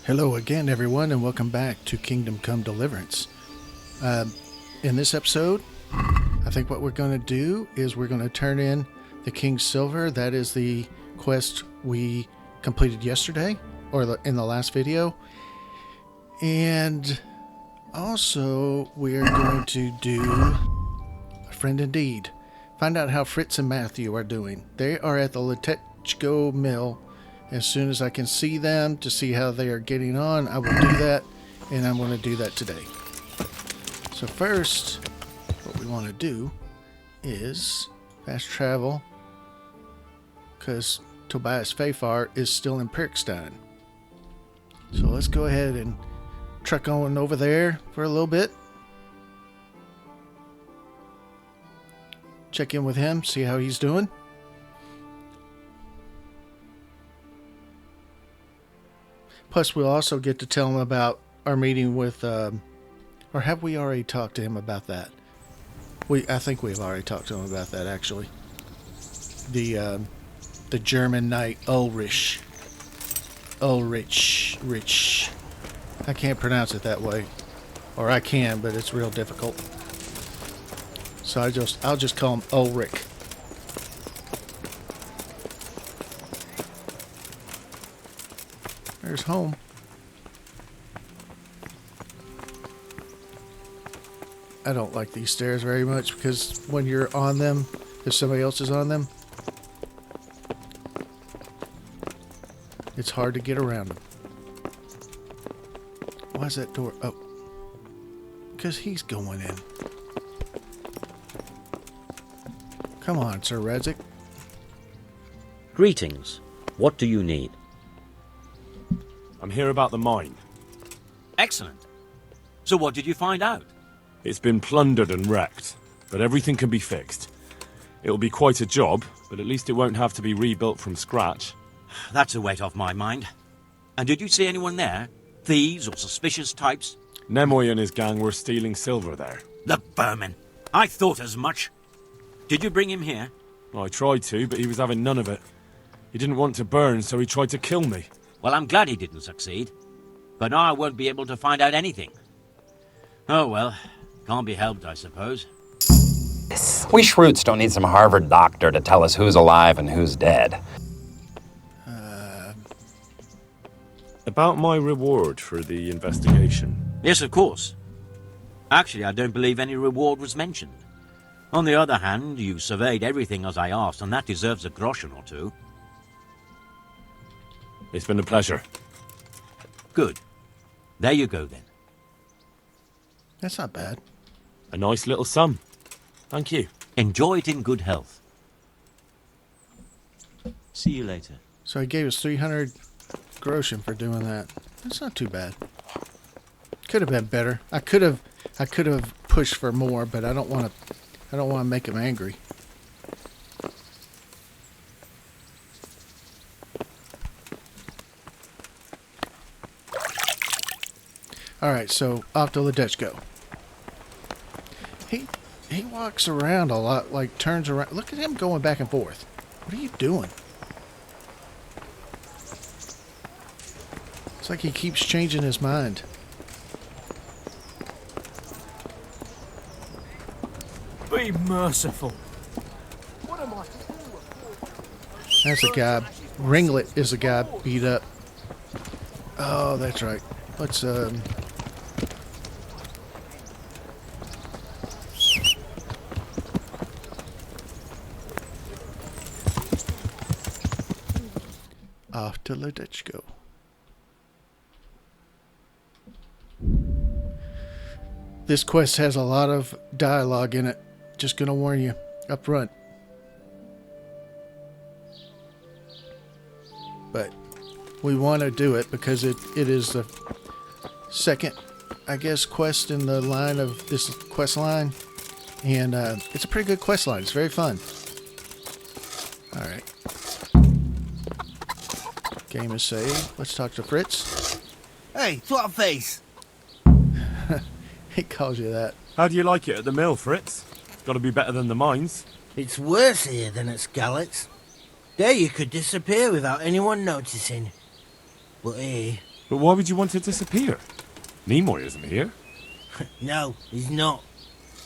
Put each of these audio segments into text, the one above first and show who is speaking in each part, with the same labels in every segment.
Speaker 1: Hello again, everyone, and welcome back to Kingdom Come Deliverance. In this episode, I think what we're going to do is we're going to turn in the King's Silver. That is the quest we completed yesterday, or in the last video. And also, we are going to do A Friend Indeed. Find out how Fritz and Matthew are doing. They are at the Letechko Mill. As soon as I can see them to see how they are getting on, I will do that, and I'm going to do that today. So first, what we want to do is fast travel, because Tobias Fafar is still in Pirkstein. So let's go ahead and trek on over there for a little bit. Check in with him, see how he's doing. Plus, we'll also get to tell him about our meeting with, or have we already talked to him about that? I think we've already talked to him about that, actually. The German knight Ulrich. Rich. I can't pronounce it that way, or I can, but it's real difficult. So I'll just call him Ulrich. There's home. I don't like these stairs very much because when you're on them, if somebody else is on them, it's hard to get around them. Why is that door? Oh, because he's going in. Come on, Sir Radzik.
Speaker 2: Greetings. What do you need?
Speaker 3: I'm here about the mine.
Speaker 4: Excellent. So what did you find out?
Speaker 3: It's been plundered and wrecked, but everything can be fixed. It'll be quite a job, but at least it won't have to be rebuilt from scratch.
Speaker 4: That's a weight off my mind. And did you see anyone there? Thieves or suspicious types?
Speaker 3: Nemoy and his gang were stealing silver there.
Speaker 4: The vermin. I thought as much. Did you bring him here?
Speaker 3: I tried to, but he was having none of it. He didn't want to burn, so he tried to kill me.
Speaker 4: Well, I'm glad he didn't succeed. But now I won't be able to find out anything. Oh well, can't be helped, I suppose.
Speaker 5: We Shroots don't need some Harvard doctor to tell us who's alive and who's dead.
Speaker 3: About my reward for the investigation.
Speaker 4: Yes, of course. Actually, I don't believe any reward was mentioned. On the other hand, you surveyed everything as I asked, and that deserves a groschen or two.
Speaker 3: It's been a pleasure.
Speaker 4: Good. There you go, then.
Speaker 1: That's not bad.
Speaker 3: A nice little sum. Thank you.
Speaker 4: Enjoy it in good health. See you later.
Speaker 1: So he gave us 300 groschen for doing that. That's not too bad. Could have been better. I could have pushed for more, but I don't want to make him angry. All right, so off to Letechko. He walks around a lot, like turns around. Look at him going back and forth. What are you doing? It's like he keeps changing his mind.
Speaker 6: Be merciful.
Speaker 1: That's a guy. Ringlet is a guy beat up. Oh, that's right. Let's off to Letechko. This quest has a lot of dialogue in it. Just gonna warn you up front. But we want to do it because it is the second, I guess, quest in the line of this quest line. And it's a pretty good quest line. It's very fun. Alright. Game is saved. Let's talk to Fritz.
Speaker 7: Hey, swap face.
Speaker 1: He calls you that.
Speaker 3: How do you like it at the mill, Fritz? Got to be better than the mines.
Speaker 7: It's worse here than at Scarlet's. There you could disappear without anyone noticing. But here,
Speaker 3: But why would you want to disappear? Nimoy isn't here.
Speaker 7: No, he's not.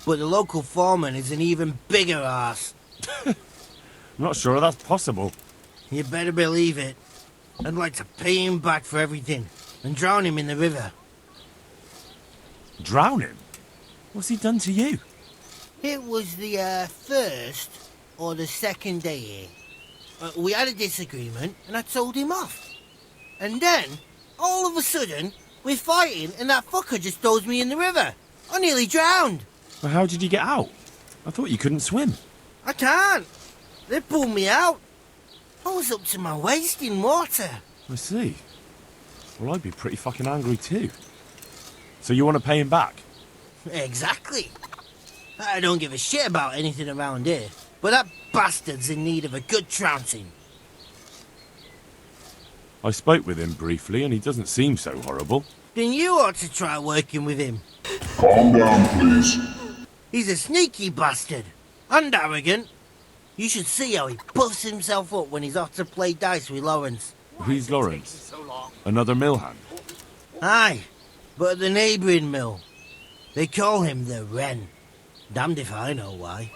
Speaker 7: But the local foreman is an even bigger ass.
Speaker 3: I'm not sure that's possible.
Speaker 7: You better believe it. I'd like to pay him back for everything and drown him in the river.
Speaker 3: Drown him? What's he done to you?
Speaker 7: It was the first or the second day here. We had a disagreement and I told him off. And then, all of a sudden, we're fighting and that fucker just throws me in the river. I nearly drowned.
Speaker 3: Well, how did you get out? I thought you couldn't swim.
Speaker 7: I can't. They pulled me out. I was up to my waist in water.
Speaker 3: I see. Well, I'd be pretty fucking angry too. So you want to pay him back?
Speaker 7: Exactly. I don't give a shit about anything around here, but that bastard's in need of a good trouncing.
Speaker 3: I spoke with him briefly and he doesn't seem so horrible.
Speaker 7: Then you ought to try working with him.
Speaker 8: Calm down, please.
Speaker 7: He's a sneaky bastard. And arrogant. You should see how he puffs himself up when he's off to play dice with Lawrence.
Speaker 3: Who's Lawrence? Another mill hand?
Speaker 7: Aye, but at the neighbouring mill. They call him the Wren. Damned if I know why.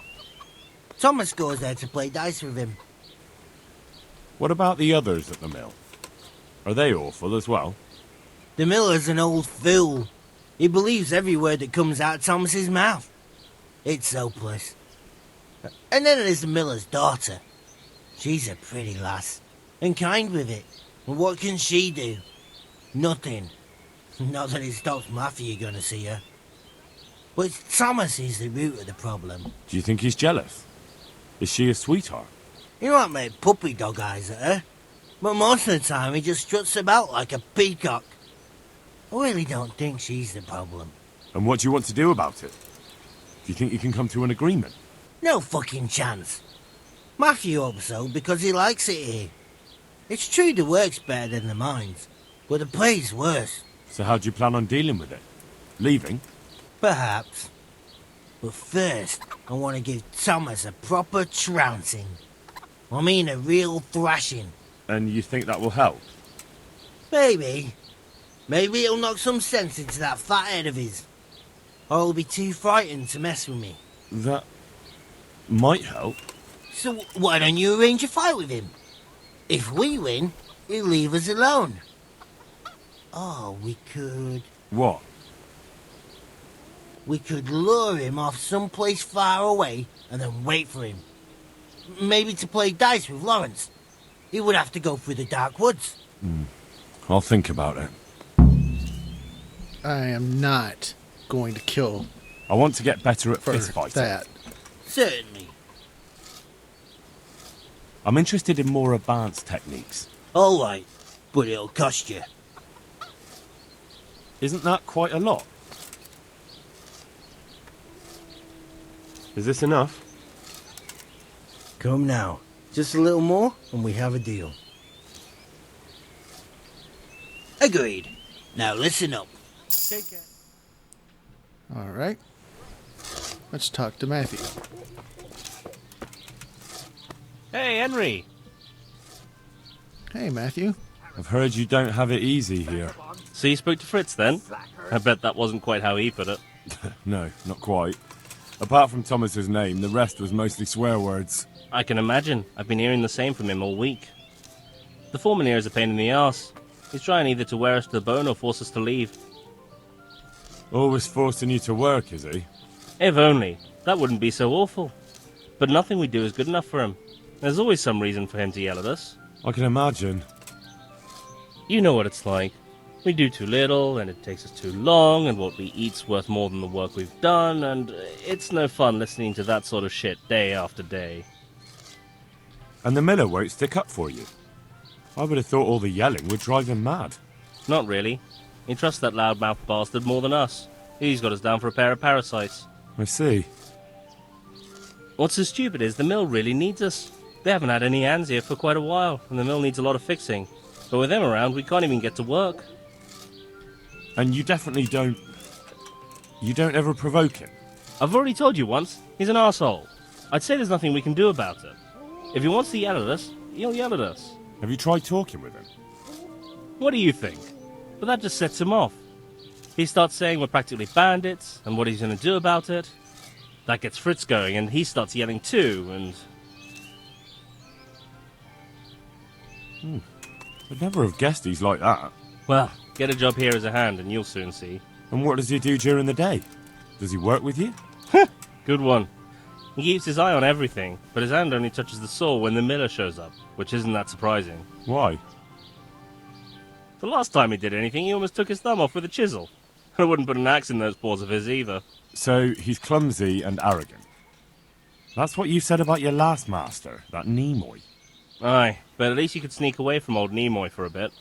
Speaker 7: Thomas goes there to play dice with him.
Speaker 3: What about the others at the mill? Are they awful as well?
Speaker 7: The miller's an old fool. He believes every word that comes out of Thomas's mouth. It's hopeless. And then there's the miller's daughter. She's a pretty lass, and kind with it. And what can she do? Nothing. Not that it stops Matthew going to see her. But it's Thomas who's the root of the problem.
Speaker 3: Do you think he's jealous? Is she a sweetheart?
Speaker 7: He might make puppy dog eyes at her, but most of the time he just struts about like a peacock. I really don't think she's the problem.
Speaker 3: And what do you want to do about it? Do you think you can come to an agreement?
Speaker 7: No fucking chance. Matthew hopes so because he likes it here. It's true the work's better than the mines, but the play's worse.
Speaker 3: So how do you plan on dealing with it? Leaving?
Speaker 7: Perhaps. But first, I want to give Thomas a proper trouncing. I mean a real thrashing.
Speaker 3: And you think that will help?
Speaker 7: Maybe. Maybe it'll knock some sense into that fat head of his. Or he'll be too frightened to mess with me.
Speaker 3: That might help.
Speaker 7: So why don't you arrange a fight with him? If we win, he'll leave us alone. Oh, we could...
Speaker 3: What?
Speaker 7: We could lure him off someplace far away and then wait for him. Maybe to play dice with Lawrence. He would have to go through the dark woods.
Speaker 3: I'll think about it.
Speaker 1: I am not going to kill
Speaker 3: I want to get better at
Speaker 1: for
Speaker 3: fistfighting.
Speaker 1: that.
Speaker 7: Certainly.
Speaker 3: I'm interested in more advanced techniques.
Speaker 7: All right, but it'll cost you.
Speaker 3: Isn't that quite a lot? Is this enough?
Speaker 7: Come now. Just a little more and we have a deal. Agreed. Now listen up. Take care.
Speaker 1: All right. Let's talk to Matthew.
Speaker 9: Hey, Henry.
Speaker 1: Hey, Matthew.
Speaker 3: I've heard you don't have it easy here.
Speaker 9: So you spoke to Fritz then? I bet that wasn't quite how he put it.
Speaker 3: No, not quite. Apart from Thomas's name, the rest was mostly swear words.
Speaker 9: I can imagine. I've been hearing the same from him all week. The foreman here is a pain in the arse. He's trying either to wear us to the bone or force us to leave.
Speaker 3: Always forcing you to work, is he?
Speaker 9: If only. That wouldn't be so awful. But nothing we do is good enough for him. There's always some reason for him to yell at us.
Speaker 3: I can imagine.
Speaker 9: You know what it's like. We do too little, and it takes us too long, and what we eat's worth more than the work we've done, and it's no fun listening to that sort of shit day after day.
Speaker 3: And the miller won't stick up for you. I would have thought all the yelling would drive him mad.
Speaker 9: Not really. He trusts that loudmouth bastard more than us. He's got us down for a pair of parasites.
Speaker 3: I see.
Speaker 9: What's so stupid is the mill really needs us. They haven't had any hands here for quite a while, and the mill needs a lot of fixing. But with them around, we can't even get to work.
Speaker 3: And you definitely don't... You don't ever provoke him?
Speaker 9: I've already told you once, he's an arsehole. I'd say there's nothing we can do about it. If he wants to yell at us, he'll yell at us.
Speaker 3: Have you tried talking with him?
Speaker 9: What do you think? But that just sets him off. He starts saying we're practically bandits, and what he's going to do about it. That gets Fritz going, and he starts yelling too, and...
Speaker 3: I'd never have guessed he's like that.
Speaker 9: Well, get a job here as a hand, and you'll soon see.
Speaker 3: And what does he do during the day? Does he work with you?
Speaker 9: Good one. He keeps his eye on everything, but his hand only touches the saw when the miller shows up, which isn't that surprising.
Speaker 3: Why?
Speaker 9: The last time he did anything, he almost took his thumb off with a chisel. I wouldn't put an axe in those paws of his either.
Speaker 3: So he's clumsy and arrogant. That's what you said about your last master, that Nimoy.
Speaker 9: Aye, but at least you could sneak away from old Nimoy for a bit.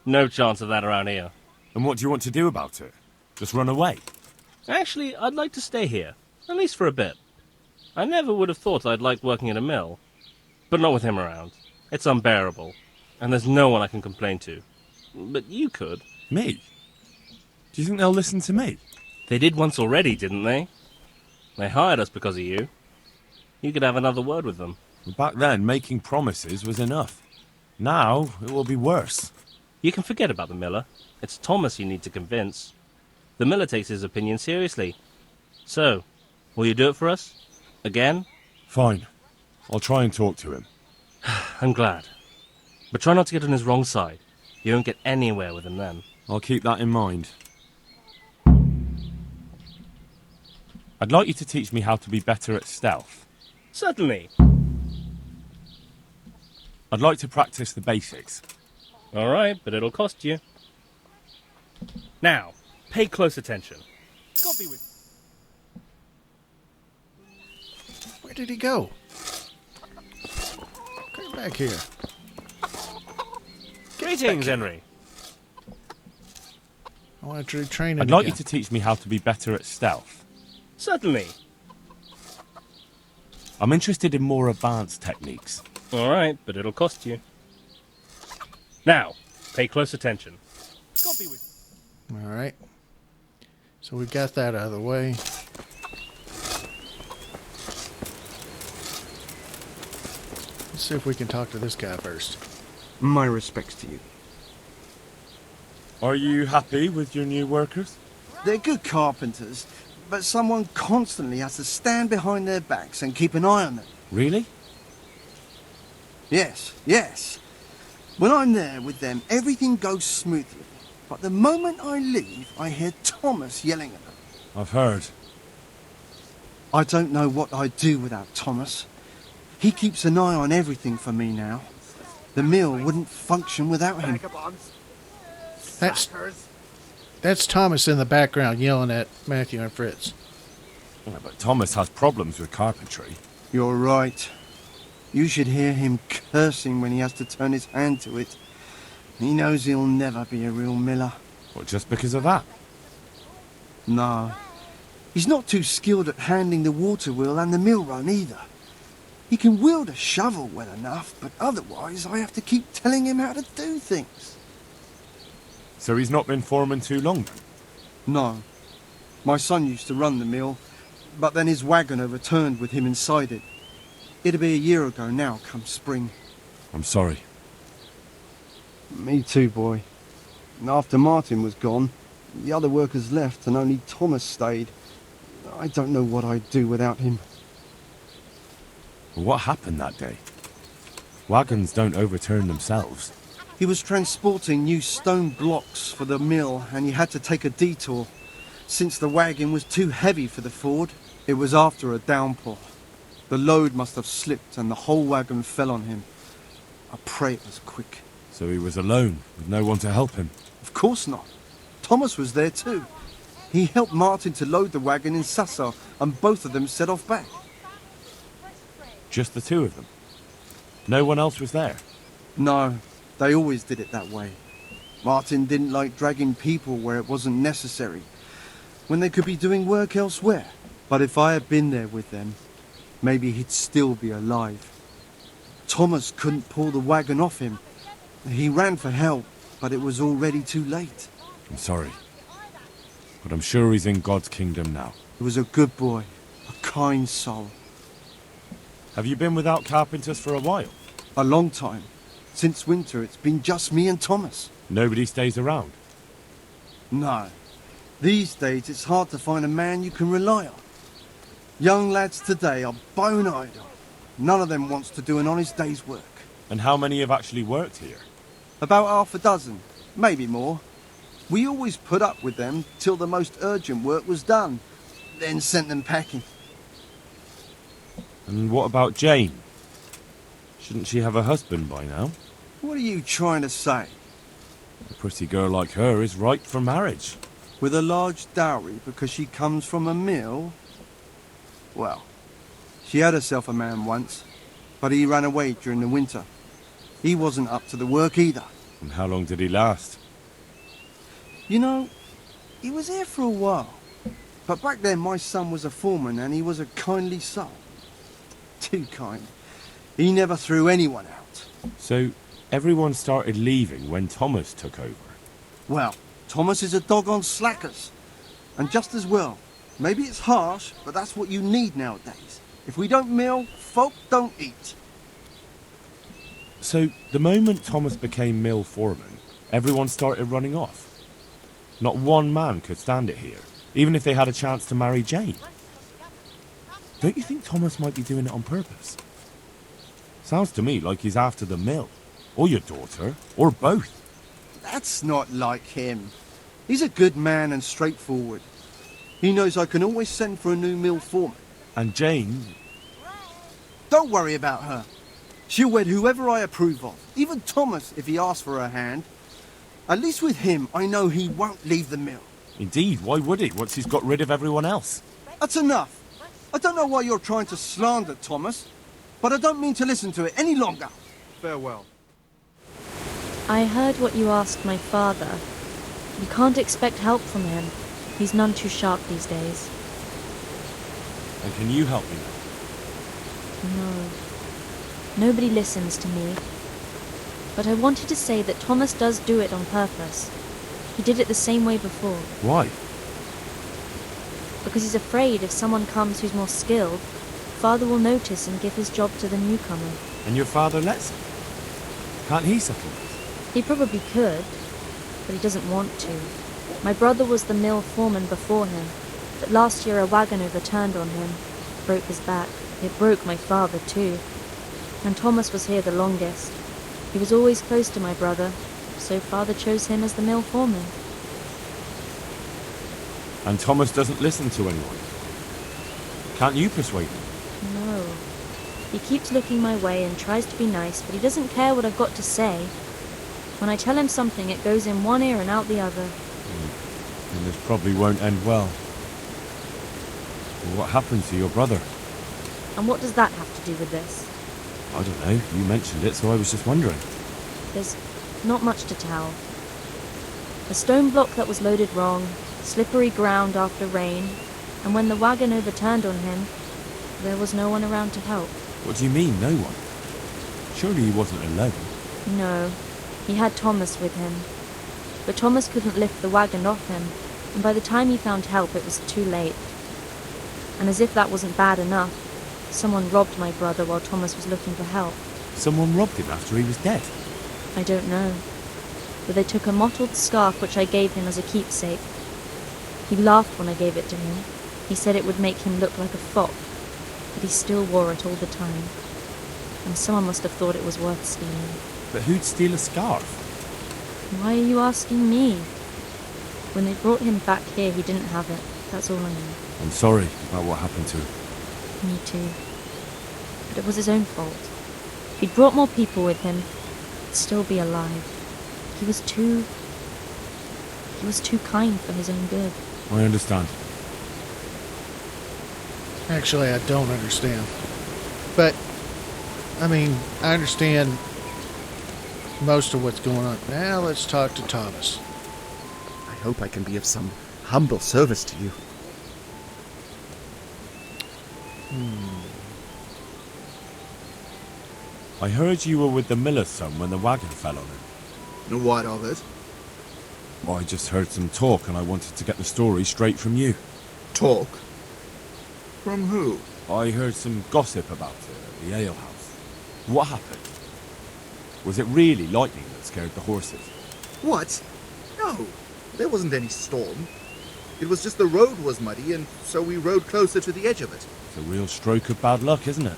Speaker 9: No chance of that around here.
Speaker 3: And what do you want to do about it? Just run away?
Speaker 9: Actually, I'd like to stay here, at least for a bit. I never would have thought I'd like working at a mill. But not with him around. It's unbearable. And there's no one I can complain to. But you could.
Speaker 3: Me? Do you think they'll listen to me?
Speaker 9: They did once already, didn't they? They hired us because of you. You could have another word with them.
Speaker 3: Back then, making promises was enough. Now, it will be worse.
Speaker 9: You can forget about the miller. It's Thomas you need to convince. The miller takes his opinion seriously. So, will you do it for us? Again?
Speaker 3: Fine. I'll try and talk to him.
Speaker 9: I'm glad. But try not to get on his wrong side. You won't get anywhere with him then.
Speaker 3: I'll keep that in mind. I'd like you to teach me how to be better at stealth.
Speaker 9: Certainly.
Speaker 3: I'd like to practice the basics.
Speaker 9: All right, but it'll cost you. Now, pay close attention. God be with
Speaker 1: Where did he go? Come back here.
Speaker 9: Greetings, Henry.
Speaker 1: I want to train him
Speaker 3: I'd like
Speaker 1: again.
Speaker 3: you to teach me how to be better at stealth.
Speaker 9: Certainly.
Speaker 3: I'm interested in more advanced techniques.
Speaker 9: All right, but it'll cost you. Now, pay close attention. God be with
Speaker 1: All right. So we got that out of the way. Let's see if we can talk to this guy first.
Speaker 10: My respects to you.
Speaker 3: Are you happy with your new workers?
Speaker 10: They're good carpenters, but someone constantly has to stand behind their backs and keep an eye on them.
Speaker 3: Really?
Speaker 10: Yes. When I'm there with them, everything goes smoothly. But the moment I leave, I hear Thomas yelling at them.
Speaker 3: I've heard.
Speaker 10: I don't know what I'd do without Thomas. He keeps an eye on everything for me now. The mill wouldn't function without him.
Speaker 1: That's Thomas in the background yelling at Matthew and Fritz.
Speaker 3: Yeah, but Thomas has problems with carpentry.
Speaker 10: You're right. You should hear him cursing when he has to turn his hand to it. He knows he'll never be a real miller.
Speaker 3: What, just because of that?
Speaker 10: No. He's not too skilled at handling the water wheel and the mill run either. He can wield a shovel well enough, but otherwise I have to keep telling him how to do things.
Speaker 3: So he's not been foreman too long then?
Speaker 10: No. My son used to run the mill, but then his wagon overturned with him inside it. It'll be a year ago now, come spring.
Speaker 3: I'm sorry.
Speaker 10: Me too, boy. After Martin was gone, the other workers left and only Thomas stayed. I don't know what I'd do without him.
Speaker 3: What happened that day? Wagons don't overturn themselves.
Speaker 10: He was transporting new stone blocks for the mill and he had to take a detour. Since the wagon was too heavy for the ford, it was after a downpour. The load must have slipped and the whole wagon fell on him. I pray it was quick.
Speaker 3: So he was alone, with no one to help him.
Speaker 10: Of course not. Thomas was there too. He helped Martin to load the wagon in Sasau and both of them set off back.
Speaker 3: Just the two of them? No one else was there?
Speaker 10: No, they always did it that way. Martin didn't like dragging people where it wasn't necessary, when they could be doing work elsewhere. But if I had been there with them, maybe he'd still be alive. Thomas couldn't pull the wagon off him. He ran for help, but it was already too late.
Speaker 3: I'm sorry. But I'm sure he's in God's kingdom now.
Speaker 10: He was a good boy, a kind soul.
Speaker 3: Have you been without carpenters for a while?
Speaker 10: A long time. Since winter, it's been just me and Thomas.
Speaker 3: Nobody stays around?
Speaker 10: No. These days it's hard to find a man you can rely on. Young lads today are bone idle. None of them wants to do an honest day's work.
Speaker 3: And how many have actually worked here?
Speaker 10: About half a dozen, maybe more. We always put up with them till the most urgent work was done, then sent them packing.
Speaker 3: And what about Jane? Shouldn't she have a husband by now?
Speaker 10: What are you trying to say?
Speaker 3: A pretty girl like her is ripe for marriage.
Speaker 10: With a large dowry because she comes from a mill? Well, she had herself a man once, but he ran away during the winter. He wasn't up to the work either.
Speaker 3: And how long did he last?
Speaker 10: You know, he was here for a while. But back then my son was a foreman and he was a kindly soul. Too kind. He never threw anyone out.
Speaker 3: So, everyone started leaving when Thomas took over?
Speaker 10: Well, Thomas is a dog on slackers. And just as well. Maybe it's harsh, but that's what you need nowadays. If we don't mill, folk don't eat.
Speaker 3: So, the moment Thomas became mill foreman, everyone started running off? Not one man could stand it here, even if they had a chance to marry Jane. Don't you think Thomas might be doing it on purpose? Sounds to me like he's after the mill, or your daughter, or both.
Speaker 10: That's not like him. He's a good man and straightforward. He knows I can always send for a new mill foreman.
Speaker 3: And Jane?
Speaker 10: Don't worry about her. She'll wed whoever I approve of, even Thomas if he asks for her hand. At least with him, I know he won't leave the mill.
Speaker 3: Indeed, why would he, once he's got rid of everyone else?
Speaker 10: That's enough. I don't know why you're trying to slander Thomas, but I don't mean to listen to it any longer. Farewell.
Speaker 11: I heard what you asked my father. You can't expect help from him. He's none too sharp these days.
Speaker 3: And can you help me now?
Speaker 11: No. Nobody listens to me. But I wanted to say that Thomas does do it on purpose. He did it the same way before.
Speaker 3: Why?
Speaker 11: Because he's afraid if someone comes who's more skilled, Father will notice and give his job to the newcomer.
Speaker 3: And your father lets him? Can't he settle it?
Speaker 11: He probably could, but he doesn't want to. My brother was the mill foreman before him, but last year a wagon overturned on him, broke his back. It broke my father too. And Thomas was here the longest. He was always close to my brother, so Father chose him as the mill foreman.
Speaker 3: And Thomas doesn't listen to anyone? Can't you persuade him?
Speaker 11: No. He keeps looking my way and tries to be nice, but he doesn't care what I've got to say. When I tell him something, it goes in one ear and out the other.
Speaker 3: And this probably won't end well. What happened to your brother?
Speaker 11: And what does that have to do with this?
Speaker 3: I don't know. You mentioned it, so I was just wondering.
Speaker 11: There's not much to tell. A stone block that was loaded wrong, slippery ground after rain, and when the wagon overturned on him, there was no one around to help.
Speaker 3: What do you mean, no one? Surely he wasn't alone.
Speaker 11: No, he had Thomas with him. But Thomas couldn't lift the wagon off him, and by the time he found help, it was too late. And as if that wasn't bad enough, someone robbed my brother while Thomas was looking for help.
Speaker 3: Someone robbed him after he was dead?
Speaker 11: I don't know. But they took a mottled scarf which I gave him as a keepsake. He laughed when I gave it to him. He said it would make him look like a fop, but he still wore it all the time. And someone must have thought it was worth stealing.
Speaker 3: But who'd steal a scarf?
Speaker 11: Why are you asking me? When they brought him back here, he didn't have it. That's all I know.
Speaker 3: I'm sorry about what happened to him.
Speaker 11: Me too. But it was his own fault. If he'd brought more people with him, he'd still be alive. He was too kind for his own good.
Speaker 3: I understand.
Speaker 1: Actually, I don't understand. But, I mean, I understand most of what's going on. Now let's talk to Thomas.
Speaker 12: I hope I can be of some humble service to you.
Speaker 3: I heard you were with the miller's son when the wagon fell on him.
Speaker 12: What of it?
Speaker 3: I just heard some talk and I wanted to get the story straight from you.
Speaker 12: Talk? From who?
Speaker 3: I heard some gossip about it at the alehouse. What happened? Was it really lightning that scared the horses?
Speaker 12: What? No. There wasn't any storm. It was just the road was muddy, and so we rode closer to the edge of it.
Speaker 3: It's a real stroke of bad luck, isn't it?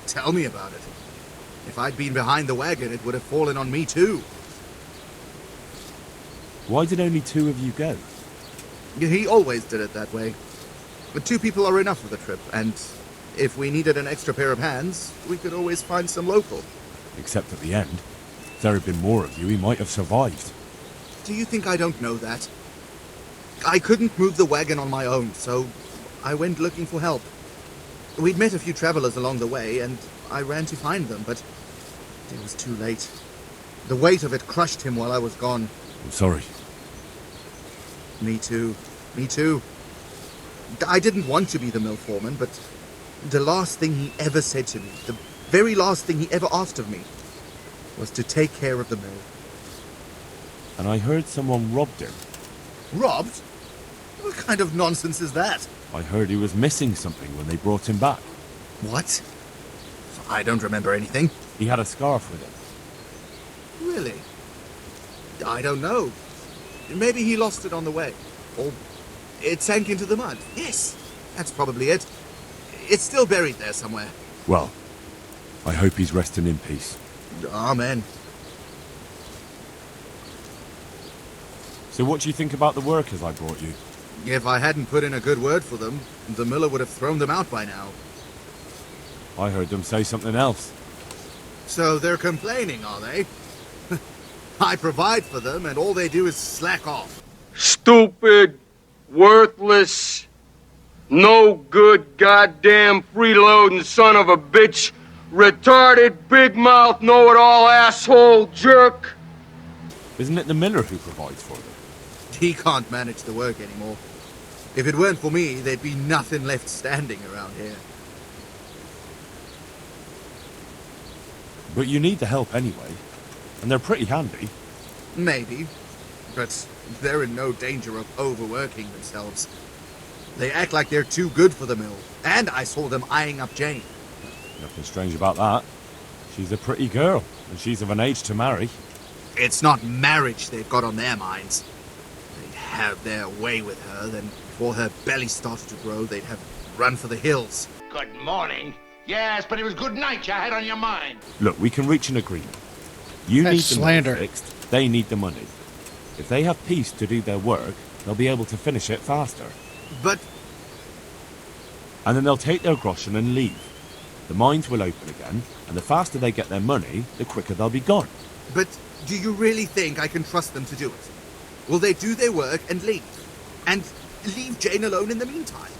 Speaker 12: Tell me about it. If I'd been behind the wagon, it would have fallen on me too.
Speaker 3: Why did only 2 of you go?
Speaker 12: He always did it that way. But 2 people are enough for the trip, and if we needed an extra pair of hands, we could always find some local.
Speaker 3: Except at the end. If there had been more of you, he might have survived.
Speaker 12: Do you think I don't know that? I couldn't move the wagon on my own, so I went looking for help. We'd met a few travelers along the way, and I ran to find them, but it was too late. The weight of it crushed him while I was gone.
Speaker 3: I'm sorry.
Speaker 12: Me too. Me too. I didn't want to be the mill foreman, but the last thing he ever said to me, the very last thing he ever asked of me, was to take care of the mill.
Speaker 3: And I heard someone robbed him.
Speaker 12: Robbed? What kind of nonsense is that?
Speaker 3: I heard he was missing something when they brought him back.
Speaker 12: What? I don't remember anything.
Speaker 3: He had a scarf with him.
Speaker 12: Really? I don't know. Maybe he lost it on the way. Or it sank into the mud. Yes, that's probably it. It's still buried there somewhere.
Speaker 3: Well, I hope he's resting in peace.
Speaker 12: Amen.
Speaker 3: So what do you think about the workers I brought you?
Speaker 12: If I hadn't put in a good word for them, the miller would have thrown them out by now.
Speaker 3: I heard them say something else.
Speaker 12: So they're complaining, are they? I provide for them, and all they do is slack off.
Speaker 13: Stupid, worthless, no good goddamn freeloading son of a bitch, retarded, big mouth, know-it-all asshole jerk.
Speaker 3: Isn't it the miller who provides for them?
Speaker 12: He can't manage the work anymore. If it weren't for me, there'd be nothing left standing around here.
Speaker 3: But you need the help anyway, and they're pretty handy.
Speaker 12: Maybe, but they're in no danger of overworking themselves. They act like they're too good for the mill, and I saw them eyeing up Jane.
Speaker 3: Nothing strange about that. She's a pretty girl, and she's of an age to marry.
Speaker 12: It's not marriage they've got on their minds. They'd have their way with her, then before her belly started to grow, they'd have run for the hills.
Speaker 14: Good morning. Yes, but it was good night you had on your mind.
Speaker 3: Look, we can reach an agreement. You
Speaker 1: That's
Speaker 3: need the
Speaker 1: slander.
Speaker 3: mill fixed, they need the money. If they have peace to do their work, they'll be able to finish it faster.
Speaker 12: But...
Speaker 3: And then they'll take their groschen and leave. The mines will open again, and the faster they get their money, the quicker they'll be gone.
Speaker 12: But do you really think I can trust them to do it? Will they do their work and leave? And leave Jane alone in the meantime?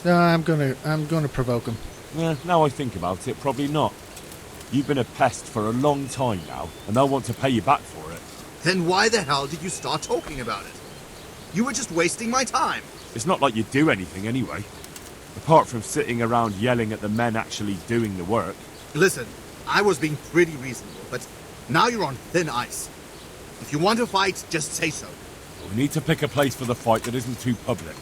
Speaker 1: No, I'm gonna provoke him.
Speaker 3: Yeah, now I think about it, probably not. You've been a pest for a long time now, and they'll want to pay you back for it.
Speaker 12: Then why the hell did you start talking about it? You were just wasting my time.
Speaker 3: It's not like you do anything anyway. Apart from sitting around yelling at the men actually doing the work.
Speaker 12: Listen, I was being pretty reasonable, but now you're on thin ice. If you want to fight, just say so.
Speaker 3: We need to pick a place for the fight that isn't too public.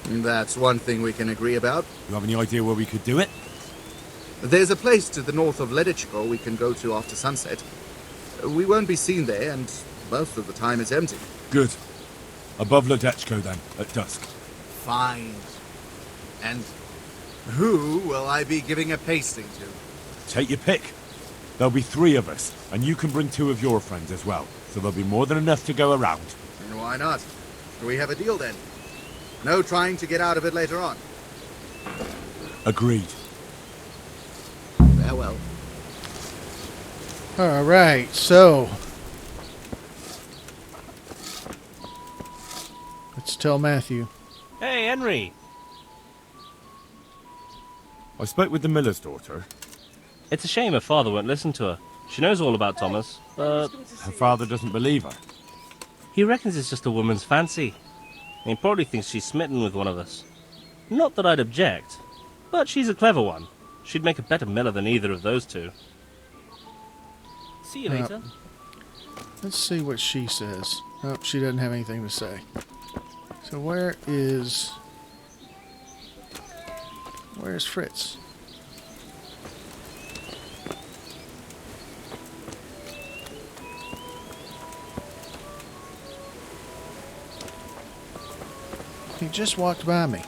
Speaker 12: That's one thing we can agree about.
Speaker 3: You have any idea where we could do it?
Speaker 12: There's a place to the north of Leditchko we can go to after sunset. We won't be seen there, and most of the time it's empty.
Speaker 3: Good. Above Ledetchko then, at dusk.
Speaker 12: Fine. And who will I be giving a pasting to?
Speaker 3: Take your pick. There'll be 3 of us, and you can bring 2 of your friends as well, so there'll be more than enough to go around.
Speaker 12: And why not? Do we have a deal then? No trying to get out of it later on.
Speaker 3: Agreed.
Speaker 12: Farewell.
Speaker 1: All right, so let's tell Matthew.
Speaker 9: Hey, Henry.
Speaker 3: I spoke with the miller's daughter.
Speaker 9: It's a shame her father won't listen to her. She knows all about Thomas, but...
Speaker 3: Her father doesn't believe her.
Speaker 9: He reckons it's just a woman's fancy. He probably thinks she's smitten with one of us. Not that I'd object, but she's a clever one. She'd make a better miller than either of those 2. See you later.
Speaker 1: Let's see what she says. Oh, she doesn't have anything to say. So where's Fritz? just walked by me.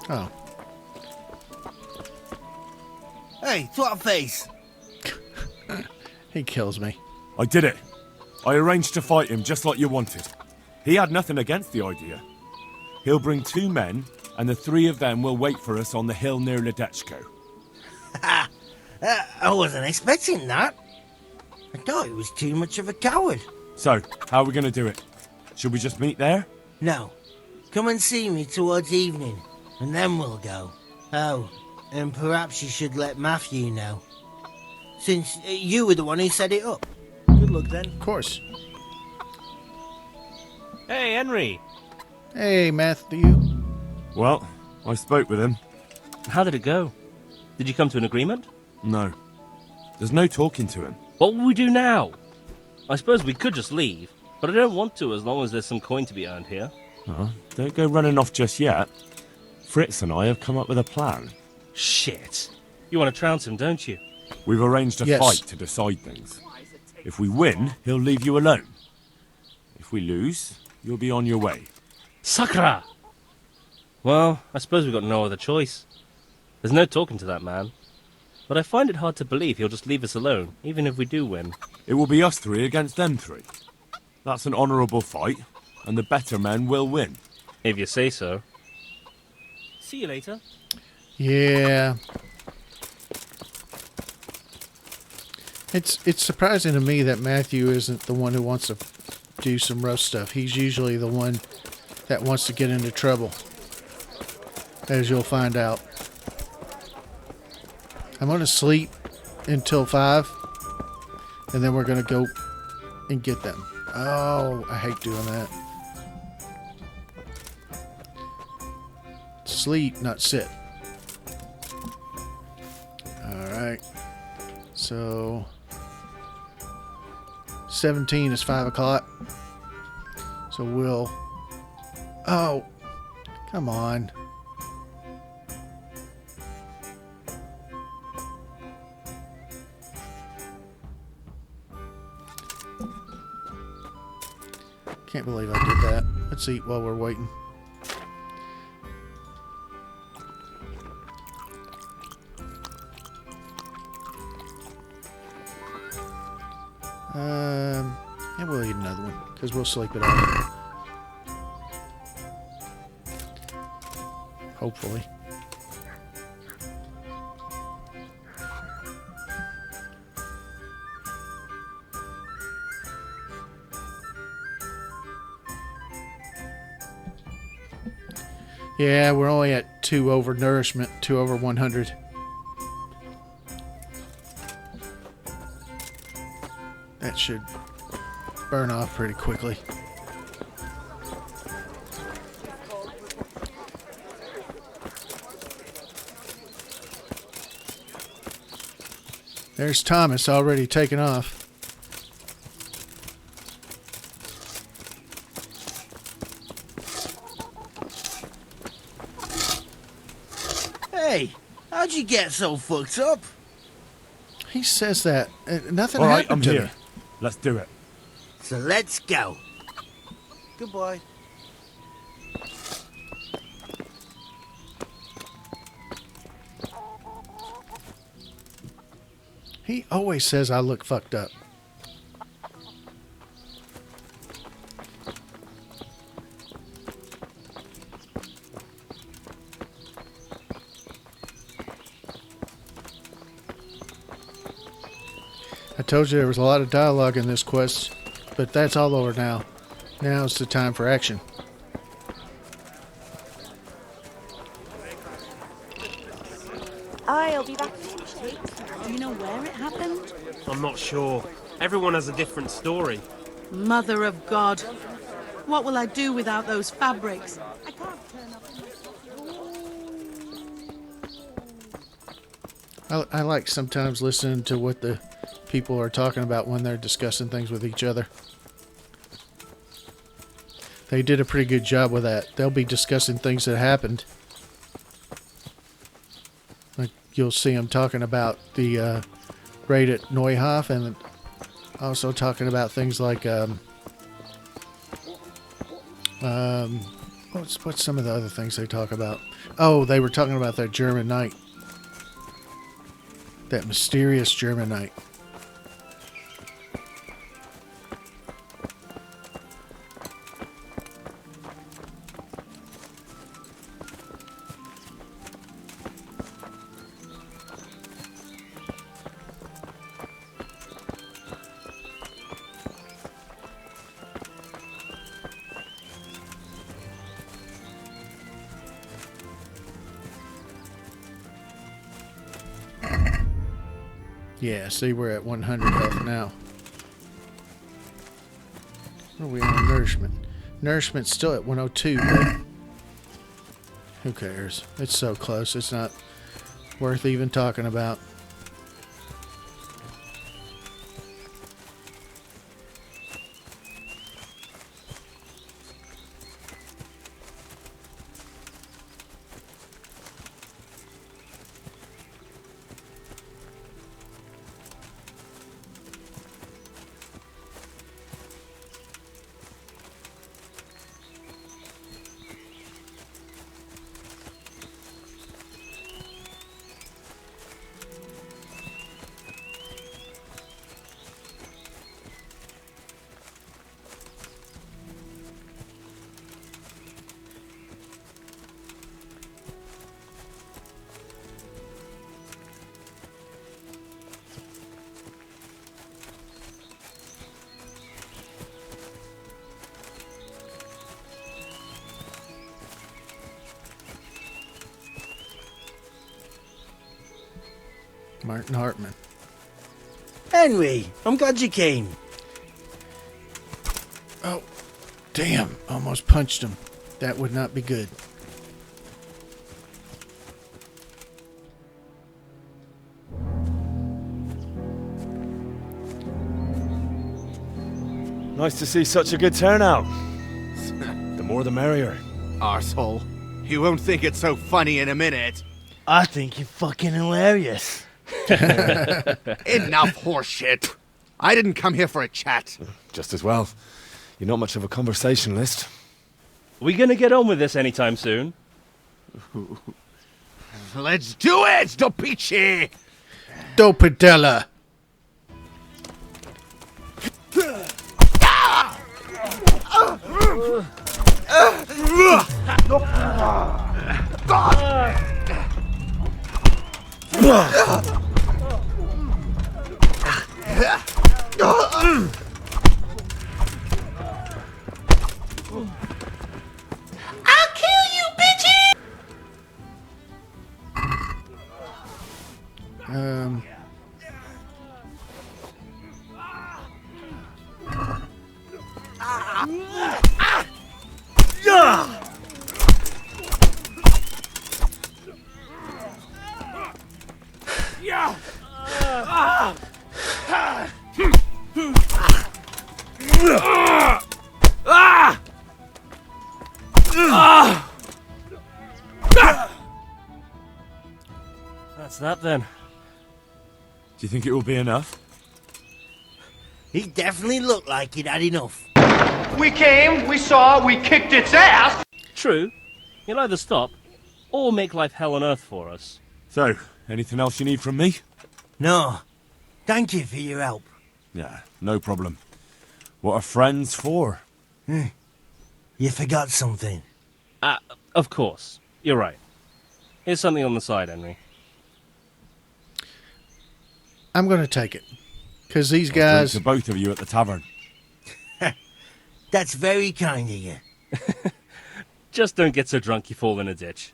Speaker 1: Oh.
Speaker 7: Hey, twat face.
Speaker 1: He kills me.
Speaker 3: I did it. I arranged to fight him just like you wanted. He had nothing against the idea. He'll bring 2 men, and the 3 of them will wait for us on the hill near Ledechko.
Speaker 7: I wasn't expecting that. I thought he was too much of a coward.
Speaker 3: So, how are we going to do it? Should we just meet there?
Speaker 7: No. Come and see me towards evening, and then we'll go. Oh, and perhaps you should let Matthew know. Since you were the one who set it up. Good luck then.
Speaker 1: Of course.
Speaker 9: Hey, Henry.
Speaker 1: Hey, Matthew.
Speaker 3: Well, I spoke with him.
Speaker 9: How did it go? Did you come to an agreement?
Speaker 3: No. There's no talking to him.
Speaker 9: What will we do now? I suppose we could just leave, but I don't want to as long as there's some coin to be earned here.
Speaker 3: Don't go running off just yet. Fritz and I have come up with a plan.
Speaker 9: Shit. You want to trounce him, don't you?
Speaker 3: We've arranged a fight to decide things. If we win, he'll leave you alone. If we lose, you'll be on your way.
Speaker 9: Sakra! Well, I suppose we've got no other choice. There's no talking to that man. But I find it hard to believe he'll just leave us alone, even if we do win.
Speaker 3: It will be us 3 against them 3. That's an honourable fight, and the better men will win.
Speaker 9: If you say so. See you later.
Speaker 1: Yeah. It's surprising to me that Matthew isn't the one who wants to do some rough stuff. He's usually the one that wants to get into trouble, as you'll find out. I'm going to sleep until 5, and then we're going to go and get them. Oh, I hate doing that. Sleep, not sit. Alright. So 17 is 5 o'clock. So we'll... Oh, come on. Can't believe I did that. Let's eat while we're waiting. And we'll eat another one, because we'll sleep it off. Hopefully. Yeah, we're only at 2 over nourishment, 2 over 100. That should burn off pretty quickly. There's Thomas already taken off.
Speaker 7: Hey, how'd you get so fucked up?
Speaker 1: He says that. Nothing
Speaker 3: All right,
Speaker 1: happened
Speaker 3: I'm
Speaker 1: to
Speaker 3: here.
Speaker 1: me.
Speaker 3: Let's do it.
Speaker 7: So let's go. Goodbye.
Speaker 1: He always says I look fucked up. I told you there was a lot of dialogue in this quest, but that's all over now. Now's the time for action.
Speaker 15: I'll be back next week. Do you know where it happened?
Speaker 16: I'm not sure. Everyone has a different story.
Speaker 15: Mother of God. What will I do without those fabrics? I can't turn up.
Speaker 1: I like sometimes listening to what the people are talking about when they're discussing things with each other. They did a pretty good job with that. They'll be discussing things that happened. Like you'll see them talking about the raid at Neuhof, and Also talking about things like what's some of the other things they talk about? Oh, they were talking about that German knight. That mysterious German knight. Yeah, see, we're at 100 health now. What are we on nourishment? Nourishment's still at 102, but who cares? It's so close, it's not worth even talking about. Martin Hartman.
Speaker 7: Henry, I'm glad you came.
Speaker 1: Oh, damn. Almost punched him. That would not be good.
Speaker 3: Nice to see such a good turnout. The more the merrier.
Speaker 12: Arsehole. You won't think it's so funny in a minute.
Speaker 7: I think you're fucking hilarious.
Speaker 12: Enough horseshit. I didn't come here for a chat.
Speaker 3: Just as well. You're not much of a conversationalist.
Speaker 9: Are we gonna get on with this anytime soon?
Speaker 12: Let's do it, Dopici!
Speaker 1: Dopedella!
Speaker 7: I'll kill you, bitches!
Speaker 9: That's that then.
Speaker 3: Do you think it will be enough?
Speaker 7: He definitely looked like he'd had enough.
Speaker 13: We came, we saw, we kicked its ass!
Speaker 9: True. You'll either stop, or make life hell on earth for us.
Speaker 3: So, anything else you need from me?
Speaker 7: No. Thank you for your help.
Speaker 3: Yeah, no problem. What are friends for?
Speaker 7: You forgot something.
Speaker 9: Of course. You're right. Here's something on the side, Henry.
Speaker 1: I'm going to take it. Because these
Speaker 3: I'll drink
Speaker 1: guys...
Speaker 3: to both of you at the tavern.
Speaker 7: That's very kind of you.
Speaker 9: Just don't get so drunk you fall in a ditch.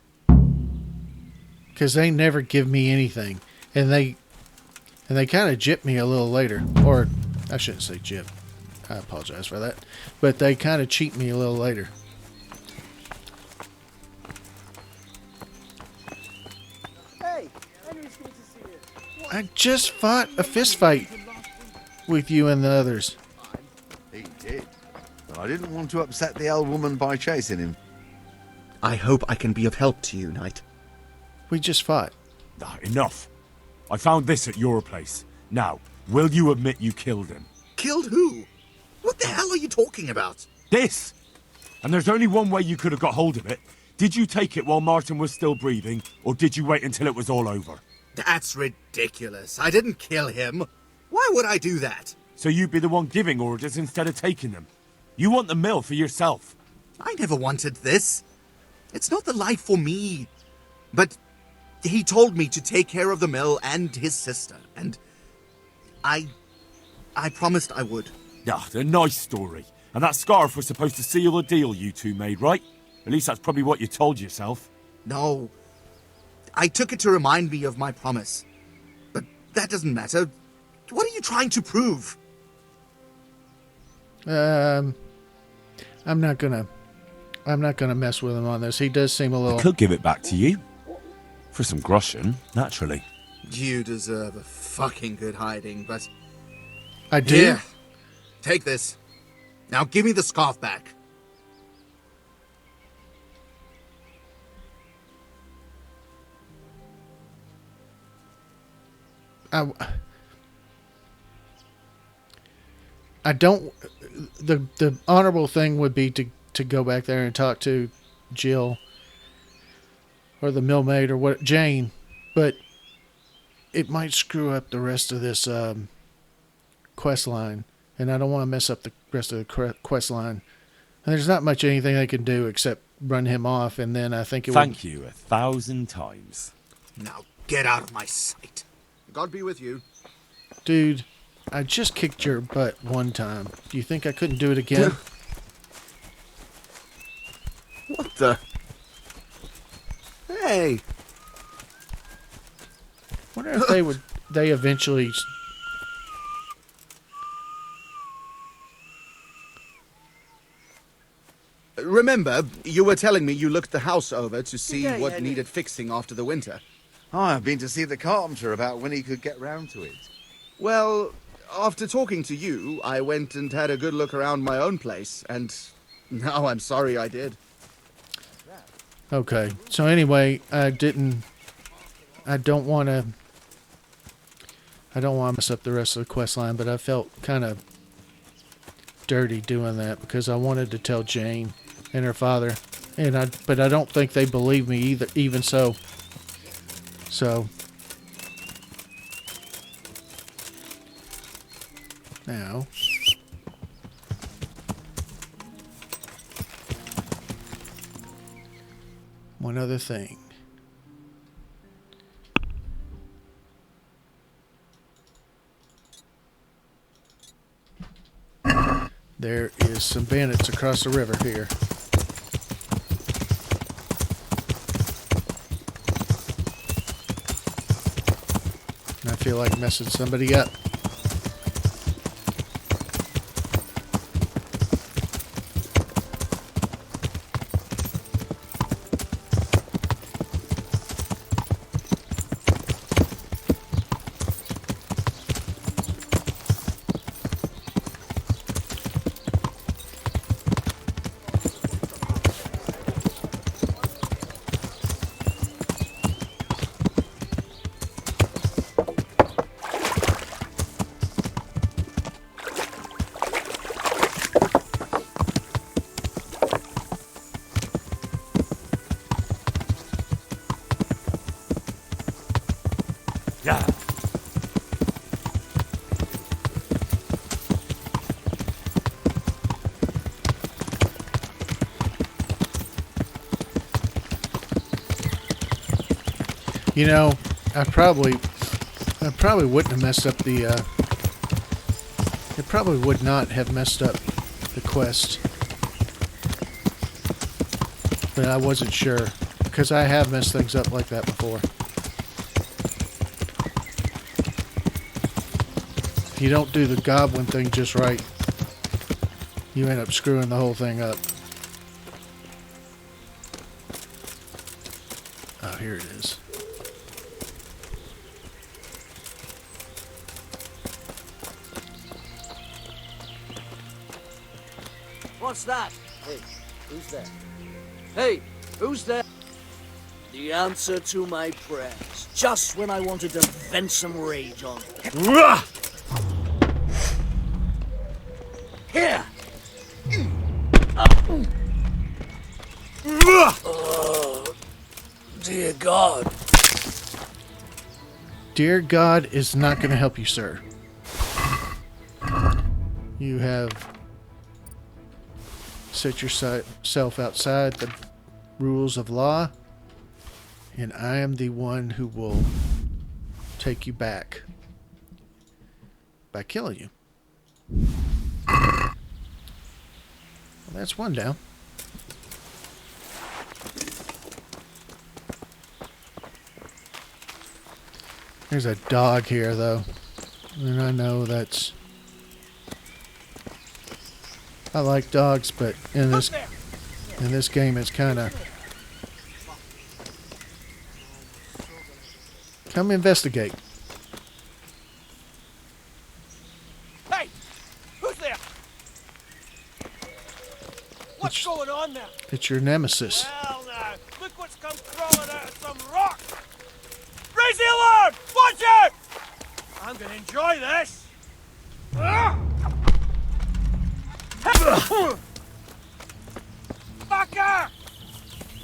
Speaker 1: Because they never give me anything. And they kind of gypped me a little later. Or, I shouldn't say gyp. I apologize for that. But they kind of cheat me a little later.
Speaker 10: Hey, Henry's good to see you.
Speaker 1: I just fought a fist fight with you and the others.
Speaker 17: He did. But I didn't want to upset the old woman by chasing him. I hope I can be of help to you, Knight.
Speaker 1: We just fought.
Speaker 3: Enough. I found this at your place. Now, will you admit you killed him?
Speaker 12: killed who? What the hell are you talking about?
Speaker 3: This! And there's only one way you could have got hold of it. Did you take it while Martin was still breathing, or did you wait until it was all over?
Speaker 12: That's ridiculous. I didn't kill him. Why would I do that?
Speaker 3: So you'd be the one giving orders instead of taking them. You want the mill for yourself.
Speaker 12: I never wanted this. It's not the life for me. But he told me to take care of the mill and his sister, and I promised I would.
Speaker 3: Ah, a nice story. And that scarf was supposed to seal the deal you two made, right? At least that's probably what you told yourself.
Speaker 12: No. I took it to remind me of my promise. But that doesn't matter. What are you trying to prove?
Speaker 1: I'm not gonna mess with him on this. He does seem a little...
Speaker 3: I could give it back to you. For some groschen, naturally.
Speaker 12: You deserve a fucking good hiding, but...
Speaker 1: I do?
Speaker 12: Here, take this. Now give me the scarf back.
Speaker 1: I don't... The honorable thing would be to go back there and talk to Jill or the millmaid or what, Jane, but it might screw up the rest of this quest line, and I don't want to mess up the rest of the quest line. And there's not much anything they can do except run him off, and then I think it
Speaker 3: Thank you 1,000 times.
Speaker 12: Now get out of my sight. God be with you.
Speaker 1: Dude, I just kicked your butt one time. Do you think I couldn't do it again?
Speaker 12: What the? Hey.
Speaker 1: Wonder if they eventually...
Speaker 12: Remember, you were telling me you looked the house over to see what needed fixing after the winter.
Speaker 17: Oh, I've been to see the carpenter about when he could get round to it.
Speaker 12: Well, after talking to you, I went and had a good look around my own place, and now I'm sorry I did.
Speaker 1: Okay, so anyway, I don't want to mess up the rest of the quest line, but I felt kind of dirty doing that because I wanted to tell Jane and her father, but I don't think they believe me either, even so. So now one other thing. There is some bandits across the river here. And I feel like messing somebody up.
Speaker 3: Yeah.
Speaker 1: You know, I probably wouldn't have messed up the, it probably would not have messed up the quest. But I wasn't sure, because I have messed things up like that before. If you don't do the goblin thing just right, you end up screwing the whole thing up. Oh, here it is.
Speaker 18: What's that? Hey, who's there? Hey, who's there? The answer to my prayers. Just when I wanted to vent some rage on. Here! Oh, dear God.
Speaker 1: Dear God is not going to help you, sir. You have set yourself outside the rules of law, and I am the one who will take you back by killing you. Well, that's one down. There's a dog here, though, and I know that's... I like dogs, but in this game, it's kind of... Come investigate.
Speaker 6: Hey! Who's there? What's going on there?
Speaker 1: It's your nemesis.
Speaker 6: Well, now, look what's come crawling out of some rock! Raise the alarm! Watch out! I'm gonna enjoy this! Fucker!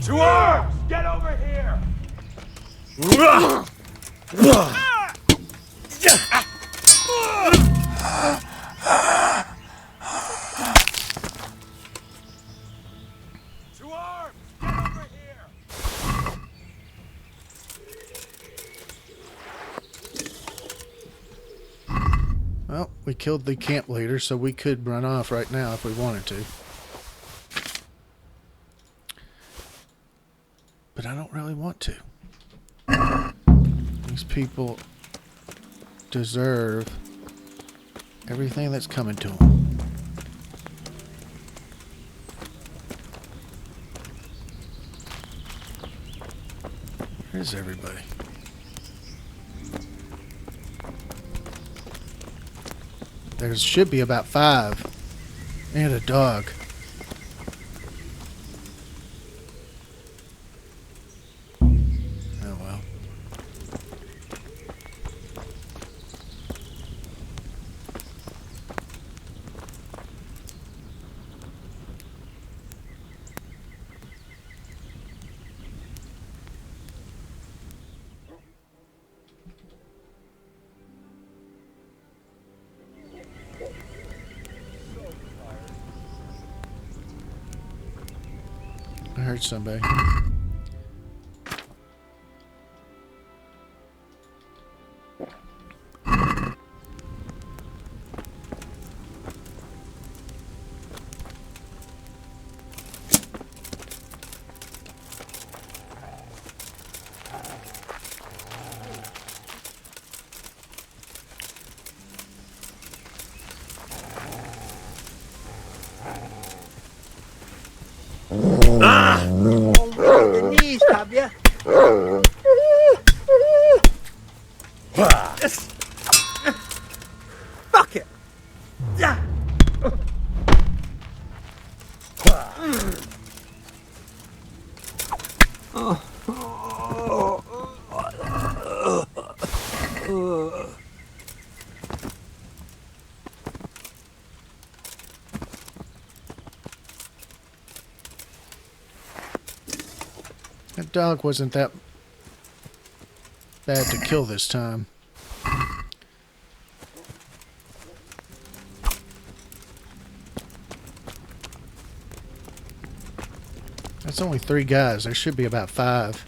Speaker 13: To arms! Get over here!
Speaker 6: To arms! Get over here!
Speaker 1: Well, we killed the camp leader, so we could run off right now if we wanted to. But I don't really want to. These people deserve everything that's coming to them. Where's everybody? There should be about 5. And a dog. Oh well. I heard somebody.
Speaker 7: The knees, have you? Fuck it!
Speaker 1: That dog wasn't that bad to kill this time. That's only 3 guys. There should be about 5.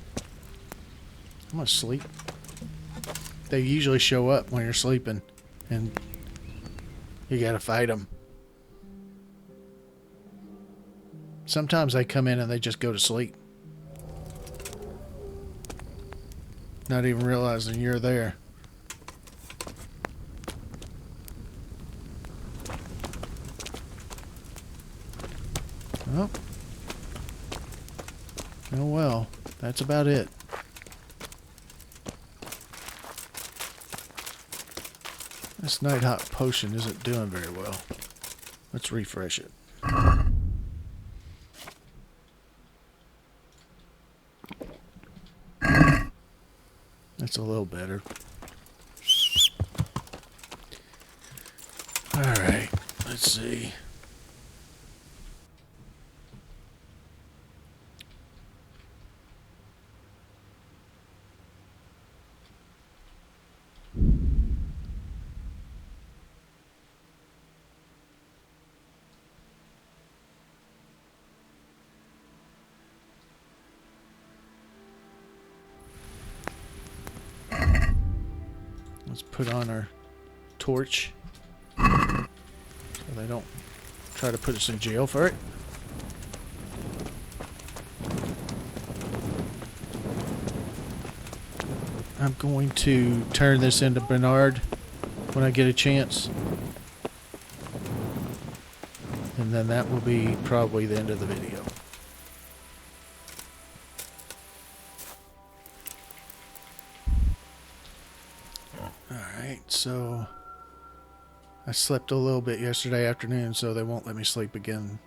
Speaker 1: I'm gonna sleep. They usually show up when you're sleeping, and you gotta fight them. Sometimes they come in and they just go to sleep, not even realizing you're there. Oh. Oh well, that's about it. This night hot potion isn't doing very well. Let's refresh it. That's a little better. Alright, let's see. Let's put on our torch so they don't try to put us in jail for it. I'm going to turn this into Bernard when I get a chance. And then that will be probably the end of the video. Alright, so I slept a little bit yesterday afternoon, so they won't let me sleep again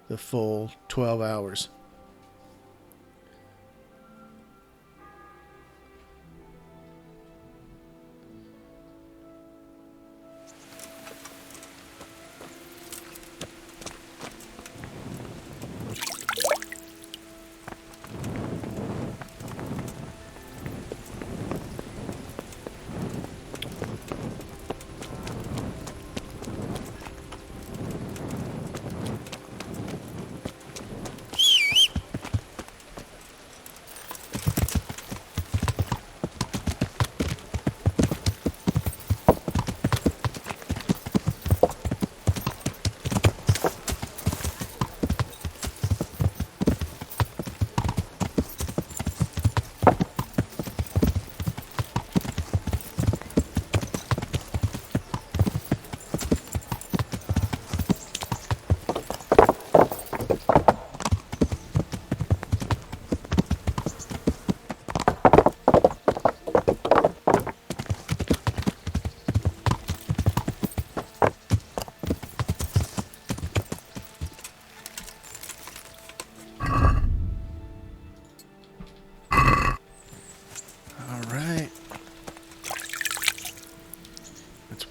Speaker 1: the full 12 hours.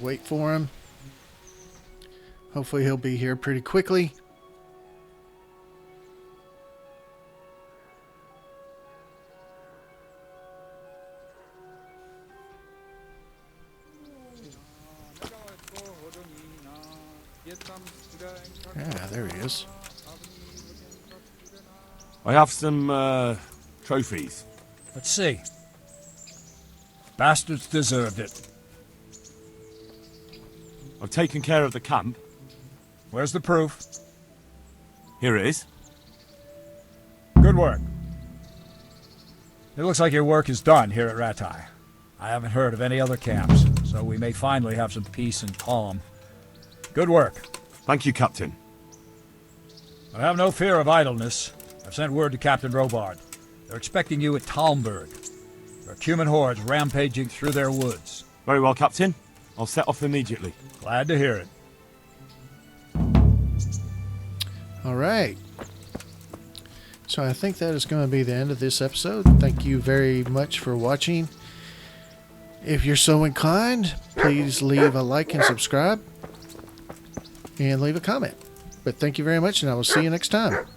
Speaker 1: Wait for him. Hopefully he'll be here pretty quickly. Yeah, there he is.
Speaker 3: I have some trophies.
Speaker 19: Let's see. Bastards deserved it.
Speaker 3: I've taken care of the camp.
Speaker 19: Where's the proof?
Speaker 3: Here it is.
Speaker 19: Good work. It looks like your work is done here at Ratai. I haven't heard of any other camps, so we may finally have some peace and calm. Good work.
Speaker 3: Thank you, Captain.
Speaker 19: But have no fear of idleness. I've sent word to Captain Robard. They're expecting you at Talmberg. There are Cuman hordes rampaging through their woods.
Speaker 3: Very well, Captain. I'll set off immediately.
Speaker 19: Glad to hear it.
Speaker 1: All right. So I think that is going to be the end of this episode. Thank you very much for watching. If you're so inclined, please leave a like and subscribe. And leave a comment. But thank you very much, and I will see you next time.